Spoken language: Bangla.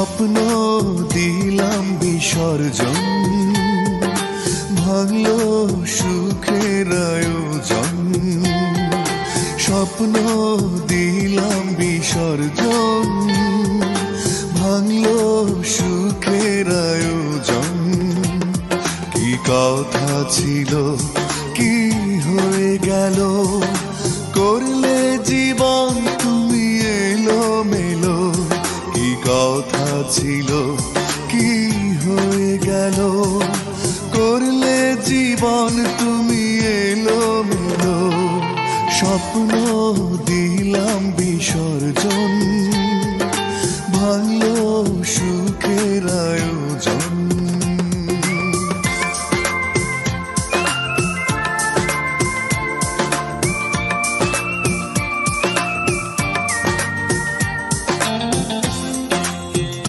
স্বপ্ন দিলাম বিসর্জন, ভাঙলো সুখের আয়োজন। স্বপ্ন দিলাম বিসর্জন, ভাঙলো সুখের আয়োজন। কি কথা ছিল, কি হয়ে গেল, করলে জীবন তুমি এলো মেলো। কি কথা ছিল, কি হয়ে গেল, করলে জীবন তুমি এলো মেলো। স্বপ্ন দিলাম বিসর্জন, ভাঙলো সুখের আয়োজন।